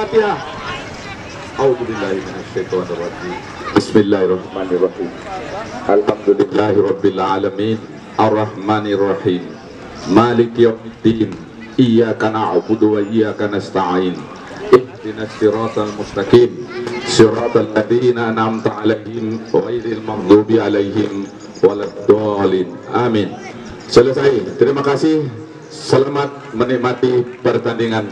Al-Fatihah. A'udzubillahi minasyaitonirrajim. Bismillahirrahmanirrahim. Alhamdulillahirabbil alamin. Arrahmanirrahim. Maliki yaumiddin. Iyyaka na'budu wa iyyaka nasta'in. Ihdinas siratal mustaqim. Siratal ladzina an'amta 'alaihim ghairil maghdubi 'alaihim waladdallin. Amin. Selesai. Terima kasih. Selamat menikmati pertandingan.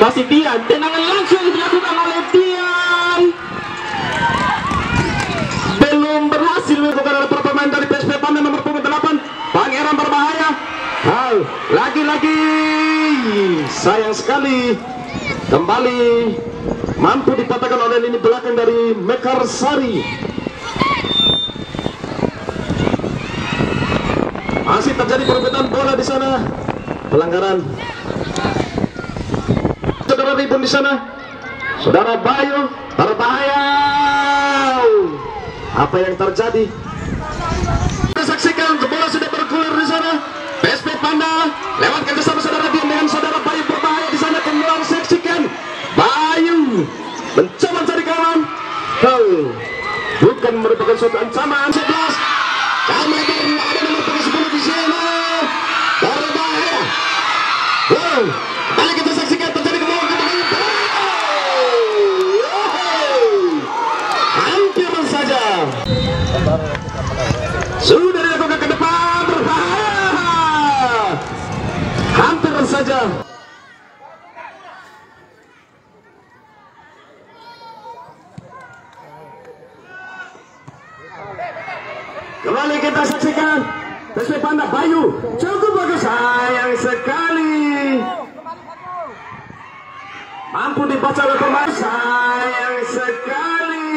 Masih Tian, tendangan langsung dilakukan oleh Tian. Belum berhasil dilakukan oleh pemain dari PSP Panda nomor punggung 8. Pangeran berbahaya. Lagi-lagi sayang sekali. Kembali mampu dipatahkan oleh lini belakang dari Mekarsari. Masih terjadi perebutan bola di sana. Pelanggaran. Saudara ribut di sana. Saudara Bayu berbahaya. Apa yang terjadi? Kita saksikan bola sudah bergulir di sana. PSP Panda lewatkan bersama saudara Dian dengan saudara Bayu berbahaya di sana. Kembali saksikan Bayu mencoba mencari kawan. Bukan merupakan suatu ancaman. 11 jauh melebar, ada nomor 10 di sana. Berbahaya. Mari kita saksikan terjadi kembali. Hampir saja sudah dilakukan ke depan. Berbahaya. Hampir saja. Kembali kita saksikan PSP Panda. Bayu cukup bagus, sayang sekali. Mampu dibaca oleh pemain, sayang sekali.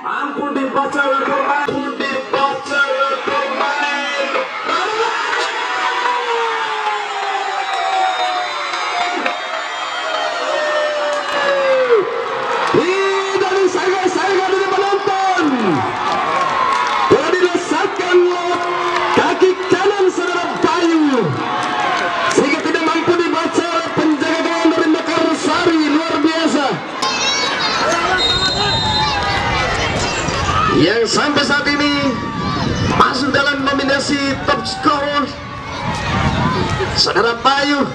Mampu dibaca oleh pemain, kaki kanan saudara Bayu sehingga tidak mampu dibaca oleh penjaga gawang dari Mekarsari. Luar biasa yang sampai saat ini masuk dalam nominasi top scorer. Saudara Bayu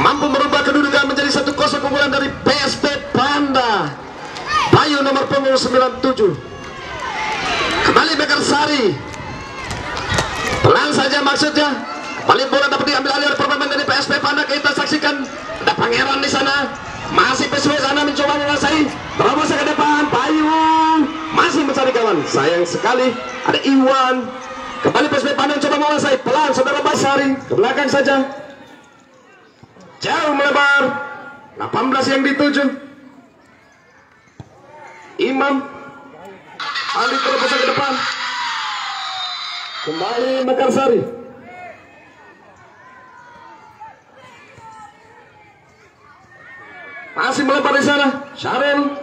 mampu merubah kedudukan menjadi 1-0 keunggulan dari PSP Panda. Bayu nomor punggung 97. Kembali Mekarsari. Pelan saja maksudnya. Kembali bola dapat diambil alih oleh pemain dari PSP Panda. Kita saksikan ada Pangeran di sana. Masih PSP sana mencoba menguasai. Terobos ke depan. Bayu masih mencari kawan. Sayang sekali. Ada Iwan. Kembali PSP Panda mencoba menguasai. Pelan saudara Basari. Ke belakang saja. Jauh melebar. 18 yang dituju. Imam. Ali terobos ke depan. Kembali Mekarsari. Masih melebar di sana. Syaril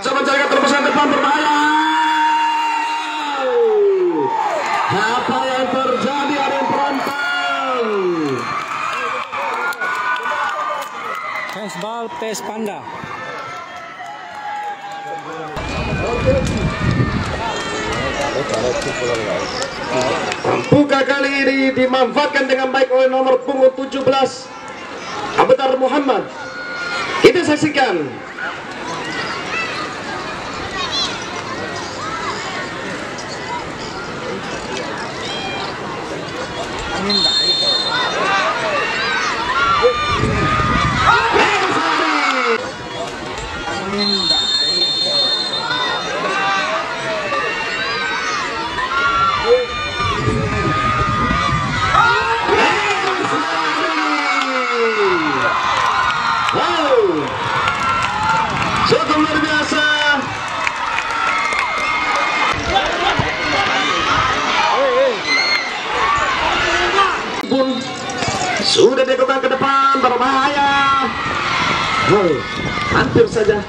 coba mencari terobosan depan. Berbahaya. Apa yang terjadi? Ada yang berontak. Handsball PES Panda. Buka kali ini dimanfaatkan dengan baik oleh nomor punggung 17 Abdar Muhammad. Kita saksikan cukup luar biasa. Pun sudah dilakukan ke depan, berbahaya. Hampir saja.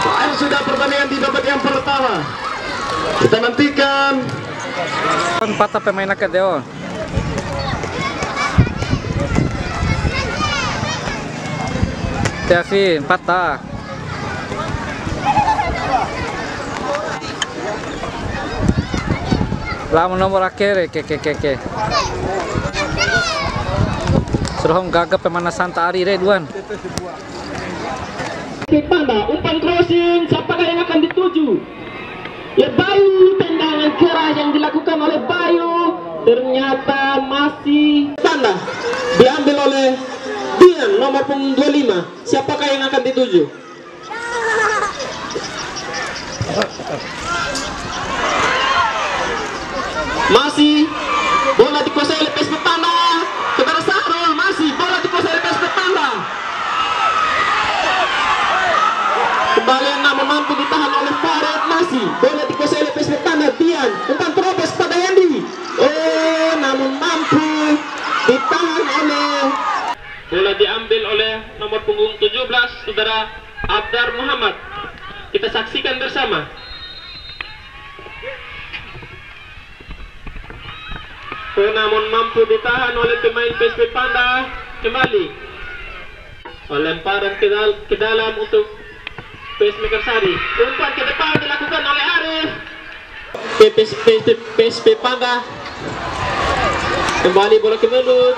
Akhir sudah pertandingan di babak yang pertama. Kita nantikan. Patah pemain naked Deon. Kevin patah. Lamun nomor akhir ke. Suruh gagap pemanasan Ari Redwan. Panda, umpan crossing, siapakah yang akan dituju? Ya Bayu, tendangan keras yang dilakukan oleh Bayu ternyata masih Panda diambil oleh Dian nomor punggung 25. Siapakah yang akan dituju? Masih bola dikuasai oleh PSP Panda kepada Sahrul, masih bola dikuasai oleh PSP Panda. Kembali namun mampu ditahan oleh Farid, masih bola dikuasai oleh PSP Panda. Dian umpan terobos pada Yandi, namun mampu ditahan oleh bola diambil oleh nomor punggung 17 saudara Abdar Muhammad. Kita saksikan bersama. Namun mampu ditahan oleh pemain PSP Panda. Kembali lemparan ke dalam untuk PS Mekarsari. Umpan ke depan dilakukan oleh Arif. PSP Panda. Kembali bola ke mulut.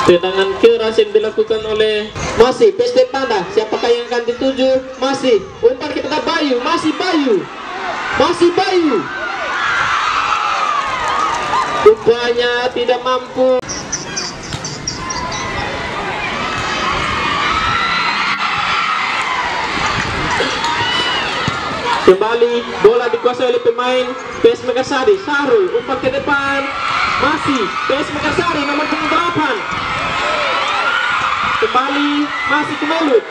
Tendangan keras yang dilakukan oleh masih PSP Panda. Siapakah yang akan dituju? Masih umpan kepada Bayu. Masih Bayu. Rupanya tidak mampu. Kembali bola dikuasai oleh pemain PS Mekarsari. Sahrul umpan ke depan. Masih PS Mekarsari nomor 8. Kembali masih ke mulut.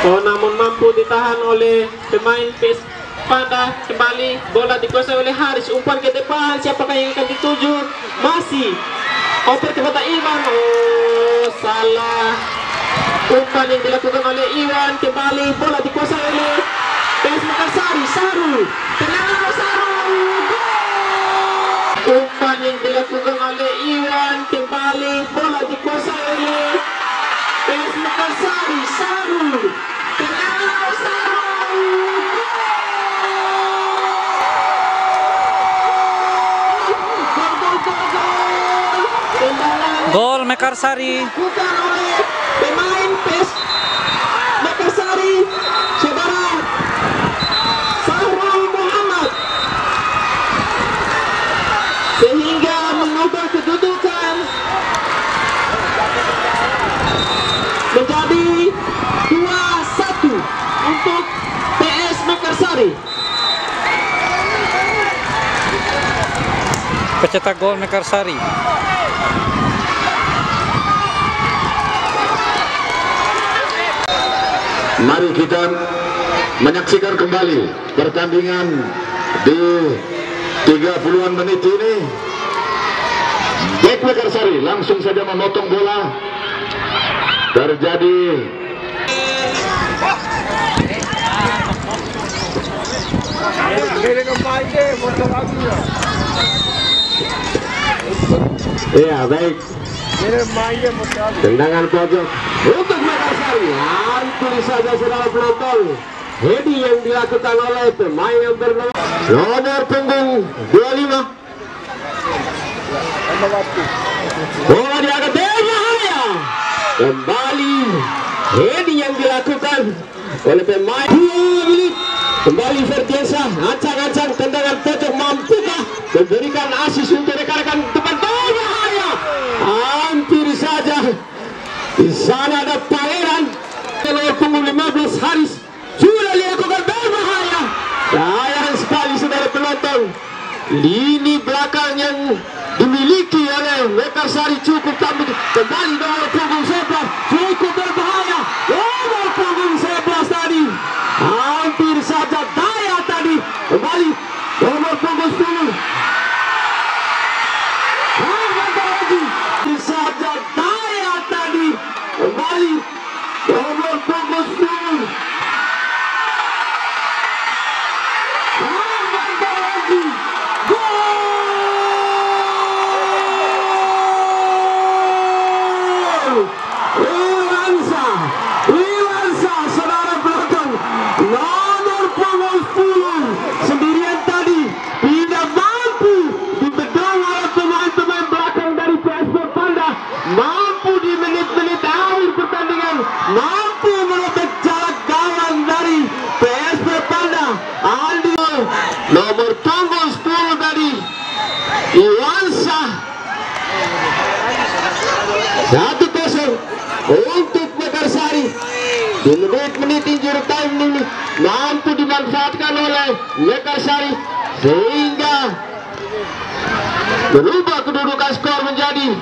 Namun mampu ditahan oleh pemain PS Panda. Kembali bola dikuasai oleh Haris. Umpan ke depan. Siapakah yang akan dituju? Masih oper kepada Iwan. Salah. Umpan yang dilakukan oleh Iwan. Kembali bola dikuasai oleh PS Mekarsari. Sahrul. Tendangan Sahrul. Umpan yang dilakukan oleh Iwan. Kembali bola dikuasai oleh PS Mekarsari. Sahrul. Tendangan Sahrul. Gol Mekarsari. Bukan oleh pemain PS Mekarsari, saudara Sahrul Muhammad, sehingga mengubah kedudukan menjadi 2-1 untuk PS Mekarsari. Pencetak gol Mekarsari. Mari kita menyaksikan kembali pertandingan di 30-an menit ini. Back Mekarsari langsung saja memotong bola. Terjadi ya baik, tendangan pojok untuk Mekarsari. Hampir saja saudara penonton, heading yang dilakukan oleh pemain yang bernama nomor punggung 25. Bola diangkat berbahaya. Kembali heading yang dilakukan oleh pemain. 2 menit. Kembali Ferdiansyah, ancang-ancang tendangan pojok, mampukah memberikan asis untuk rekan-rekan depan? Berbahaya. Hampir saja. Di sana ada Pangeran nomor punggung 15 Haris sudah dilakukan berbahaya. Sayang sekali saudara penonton, lini belakang yang dimiliki oleh Mekarsari cukup tampil. Kembali nomor punggung 11 cukup berbahaya. Nomor punggung 11 tadi hampir saja daya tadi. Kembali nomor punggung 10 Iwansa 1-0 untuk Mekarsari. Di menit-menit injury time ini mampu dimanfaatkan oleh Mekarsari sehingga berubah kedudukan skor menjadi